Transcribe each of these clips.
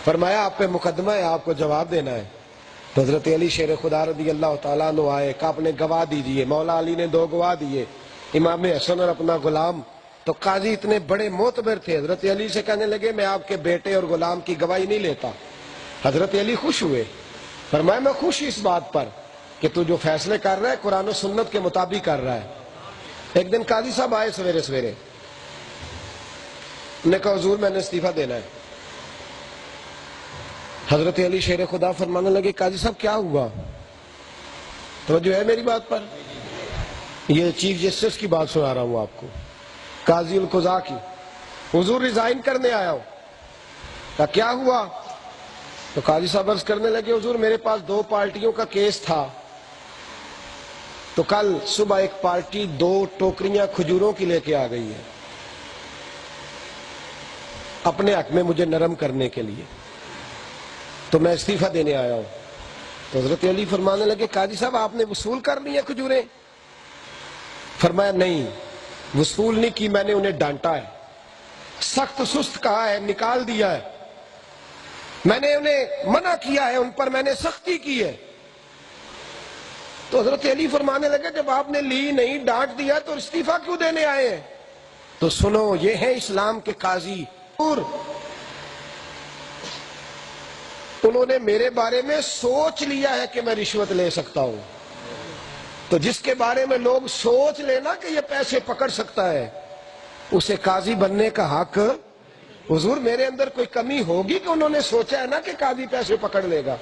فرمایا آپ پہ مقدمہ ہے، آپ کو جواب دینا ہے۔ تو حضرت علی شیر خدا رضی اللہ تعالیٰ عنہ آئے کہ آپ نے گواہ دیجئے۔ مولا علی نے 2 گواہ دیے، امام حسن اور اپنا غلام۔ تو قاضی اتنے بڑے معتبر تھے، حضرت علی سے کہنے لگے میں آپ کے بیٹے اور غلام کی گواہی نہیں لیتا۔ حضرت علی خوش ہوئے، فرمایا میں خوش اس بات پر کہ تو جو فیصلے کر رہا ہے قرآن و سنت کے مطابق کر رہا ہے۔ ایک دن قاضی صاحب آئے سویرے سویرے، انہوں نے کہا حضور میں نے استعفیٰ دینا ہے۔ حضرت علی شیر خدا فرمانے لگے قاضی صاحب کیا ہوا؟ توجہ ہے میری بات پر؟ یہ چیف جسٹس کی بات سنا رہا ہوں آپ کو، قاضی القضاء کی۔ حضور ریزائن کرنے آیا ہوں۔ کہا کیا ہوا؟ تو قاضی صاحب عرض کرنے لگے حضور میرے پاس 2 پارٹیوں کا کیس تھا، تو کل صبح ایک پارٹی 2 ٹوکریاں کھجوروں کی لے کے آ گئی ہے اپنے حق میں مجھے نرم کرنے کے لیے، تو میں استعفیٰ دینے آیا ہوں۔ تو حضرت علی فرمانے لگے قاضی صاحب آپ نے وصول کر لی ہیں کھجوریں؟ فرمایا نہیں وصول نہیں کی، میں نے انہیں ڈانٹا ہے، سخت سست کہا ہے، نکال دیا ہے، میں نے انہیں منع کیا ہے، ان پر میں نے سختی کی ہے۔ تو حضرت علی فرمانے لگے جب آپ نے لی نہیں، ڈانٹ دیا، تو استعفیٰ کیوں دینے آئے ہیں؟ تو سنو یہ ہیں اسلام کے قاضی، انہوں نے میرے بارے میں سوچ لیا ہے کہ میں رشوت لے سکتا ہوں۔ تو جس کے بارے میں لوگ سوچ لینا کہ یہ پیسے پکڑ سکتا ہے، اسے قاضی بننے کا حق۔ حضور میرے اندر کوئی کمی ہوگی کہ انہوں نے سوچا ہے نا کہ قاضی پیسے پکڑ لے گا؟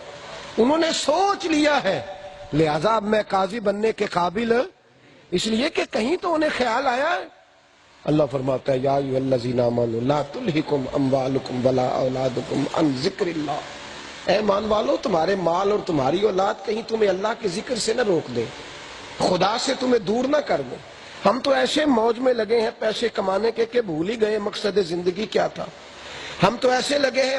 انہوں نے سوچ لیا ہے، لہذا اب میں قاضی بننے کے قابل، اس لیے کہ کہیں تو انہیں خیال آیا ہے۔ اللہ فرماتا ہے یا ایھا الذین آمنوا لا تلھکم اموالکم ولا اولادکم عن ذکر اللہ، اے ایمان والو تمہارے مال اور تمہاری اولاد کہیں تمہیں اللہ کے ذکر سے نہ روک دے، خدا سے تمہیں دور نہ کر دے۔ ہم تو ایسے موج میں لگے ہیں پیسے کمانے کے کہ بھول ہی گئے مقصد زندگی کیا تھا۔ ہم تو ایسے لگے ہیں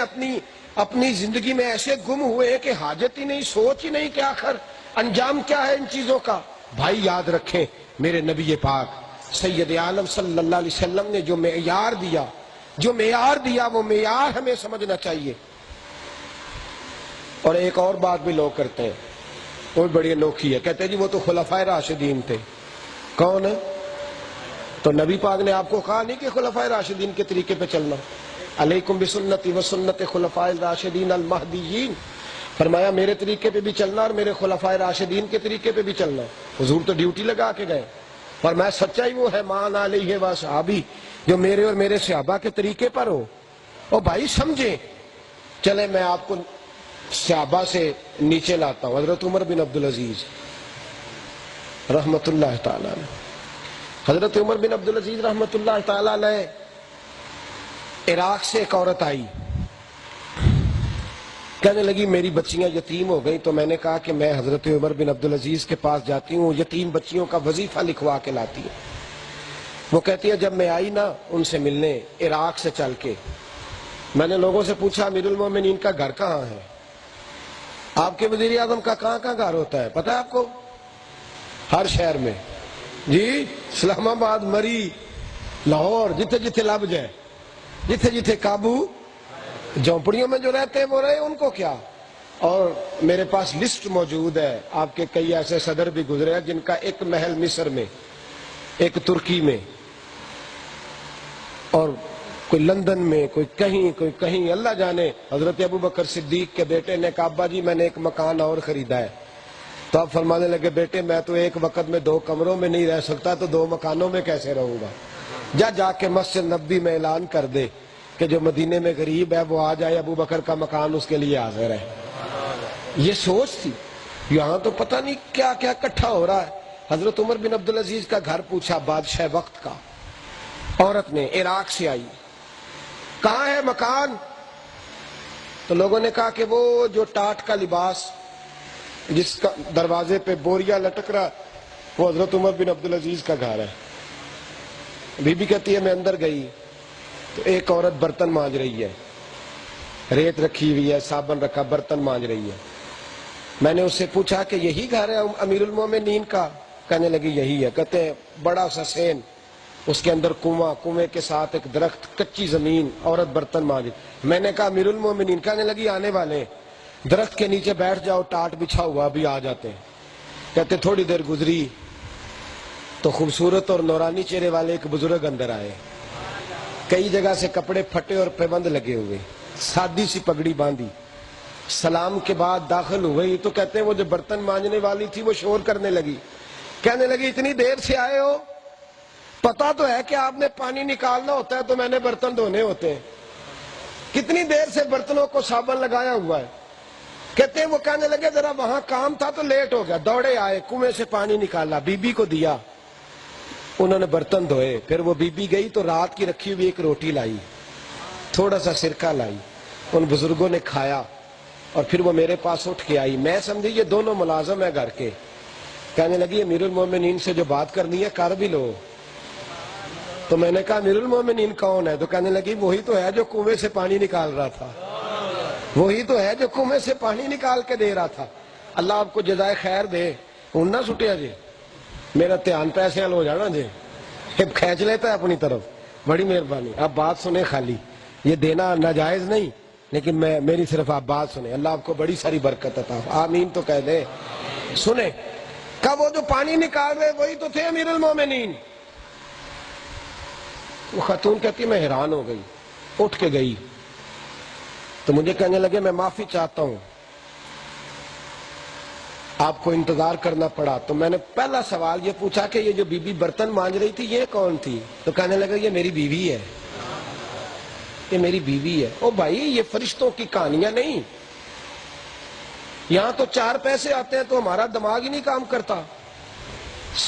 اپنی زندگی میں ایسے گم ہوئے ہیں کہ حاجت ہی نہیں، سوچ ہی نہیں کہ آخر انجام کیا ہے ان چیزوں کا۔ بھائی یاد رکھیں میرے نبی پاک سید عالم صلی اللہ علیہ وسلم نے جو معیار دیا وہ معیار ہمیں سمجھنا چاہیے۔ اور ایک اور بات بھی لوگ کرتے ہیں، وہ بڑی انوکھی ہے، کہتے ہیں جی وہ تو خلفائے راشدین تھے۔ کون ہے؟ تو نبی پاک نے آپ کو کہا نہیں کہ خلفائے راشدین کے طریقے پہ چلنا، علیکم بسنتی و سنت خلفائے راشدین المہدیین، فرمایا میرے طریقے پہ بھی چلنا اور میرے خلفائے راشدین کے طریقے پہ بھی چلنا۔ حضور تو ڈیوٹی لگا کے گئے، فرمایا سچائی وہ ہے مان علیہ و صحابی جو میرے اور میرے صحابہ کے طریقے پر ہو۔ اور بھائی سمجھیں، چلے میں آپ کو صحابہ سے نیچے لاتا ہوں۔ حضرت عمر بن عبدالعزیز رحمت اللہ تعالیٰ علیہ، حضرت عمر بن عبدالعزیز رحمت اللہ تعالیٰ علیہ، عراق سے ایک عورت آئی، کہنے لگی میری بچیاں یتیم ہو گئیں، تو میں نے کہا کہ میں حضرت عمر بن عبدالعزیز کے پاس جاتی ہوں، یتیم بچیوں کا وظیفہ لکھوا کے لاتی ہوں۔ وہ کہتی ہے جب میں آئی نا ان سے ملنے عراق سے چل کے، میں نے لوگوں سے پوچھا امیر المومنین کا گھر کہاں ہے؟ آپ کے وزیر اعظم کا کہاں کہاں گھر ہوتا ہے پتہ ہے آپ کو؟ ہر شہر میں، جی اسلام آباد، مری، لاہور، جتھے جتھے لب جائے، جتھے جتھے قابو، جھونپڑیوں میں جو رہتے ہیں وہ رہے، ان کو کیا۔ اور میرے پاس لسٹ موجود ہے، آپ کے کئی ایسے صدر بھی گزرے ہیں جن کا ایک محل مصر میں، ایک ترکی میں، اور کوئی لندن میں، کوئی کہیں، اللہ جانے۔ حضرت ابو بکر صدیق کے بیٹے نے کہا ابا جی میں نے ایک مکان اور خریدا ہے، تو آپ فرمانے لگے بیٹے میں تو ایک وقت میں 2 کمروں میں نہیں رہ سکتا، تو 2 مکانوں میں کیسے رہوں گا؟ جا کے مسجد نبوی میں اعلان کر دے کہ جو مدینے میں غریب ہے وہ آ جائے، ابو بکر کا مکان اس کے لیے حاضر ہے۔ یہ سوچ تھی۔ یہاں تو پتہ نہیں کیا کیا اکٹھا ہو رہا ہے۔ حضرت عمر بن عبدالعزیز کا گھر پوچھا بادشاہ وقت کا، عورت نے، عراق سے آئی، کہاں ہے مکان؟ تو لوگوں نے کہا کہ وہ جو ٹاٹ کا لباس جس کا دروازے پہ بوریا لٹک رہا وہ حضرت عمر بن عبدالعزیز کا گھر ہے۔ بی بی کہتی ہے میں اندر گئی تو ایک عورت برتن مانج رہی ہے، ریت رکھی ہوئی ہے، صابن رکھا، برتن مانج رہی ہے۔ میں نے اس سے پوچھا کہ یہی گھر ہے امیر المومنین کا؟ کہنے لگی یہی ہے۔ کہتے ہیں بڑا سا سین اس کے اندر کنواں، کنویں کے ساتھ ایک درخت، کچی زمین، عورت برتن مانج. میں نے کہا امیر المومنین، کہنے لگی آنے والے ہیں، درخت کے نیچے بیٹھ جاؤ، ٹاٹ بچھا ہوا، ابھی آ جاتے ہیں. کہتے تھوڑی دیر گزری تو خوبصورت اور نورانی چہرے والے ایک بزرگ اندر آئے، کئی جگہ سے کپڑے پھٹے اور پیبند لگے ہوئے، سادی سی پگڑی باندھی. سلام کے بعد داخل ہوئی تو کہتے ہیں وہ جو برتن مانجنے والی تھی وہ شور کرنے لگی، کہنے لگی اتنی دیر سے آئے ہو، پتا تو ہے کہ آپ نے پانی نکالنا ہوتا ہے تو میں نے برتن دھونے ہوتے ہیں، کتنی دیر سے برتنوں کو صابن لگایا ہوا ہے. کہتے ہیں وہ کہنے لگے ذرا وہاں کام تھا تو لیٹ ہو گیا، دوڑے آئے، کنویں سے پانی نکالا، بی بی کو دیا، انہوں نے برتن دھوئے. پھر وہ بی بی گئی تو رات کی رکھی ہوئی ایک روٹی لائی، تھوڑا سا سرکہ لائی، ان بزرگوں نے کھایا اور پھر وہ میرے پاس اٹھ کے آئی. میں سمجھی یہ دونوں ملازم ہیں گھر کے. کہنے لگی امیر المومنین سے جو بات کرنی ہے کر بھی لو. تو میں نے کہا امیر المومنین کون ہے؟ تو کہنے لگی وہی تو ہے جو کنویں سے پانی نکال رہا تھا، وہی تو ہے جو کنویں سے پانی نکال کے دے رہا تھا. اللہ آپ کو جزائے خیر دے. ہوں نہ سٹیا جی، میرا دھیان پیسے ہو جانا جی، کھینچ لیتا ہے اپنی طرف. بڑی مہربانی. آپ بات سنیں، خالی یہ دینا ناجائز نہیں، لیکن میری صرف آپ بات سنیں. اللہ آپ کو بڑی ساری برکت عطا. آمین تو کہہ دیں. سنیں، کب وہ جو پانی نکال رہے وہی تو تھے امیر المومنین. وہ خاتون کہتی میں حیران ہو گئی، اٹھ کے گئی تو مجھے کہنے لگے میں معافی چاہتا ہوں، آپ کو انتظار کرنا پڑا. تو میں نے پہلا سوال یہ پوچھا کہ یہ جو بی بی برتن مانج رہی تھی یہ کون تھی؟ تو کہنے لگا یہ میری بیوی ہے، یہ میری بیوی ہے. او بھائی یہ فرشتوں کی کہانیاں نہیں، یہاں تو 4 پیسے آتے ہیں تو ہمارا دماغ ہی نہیں کام کرتا.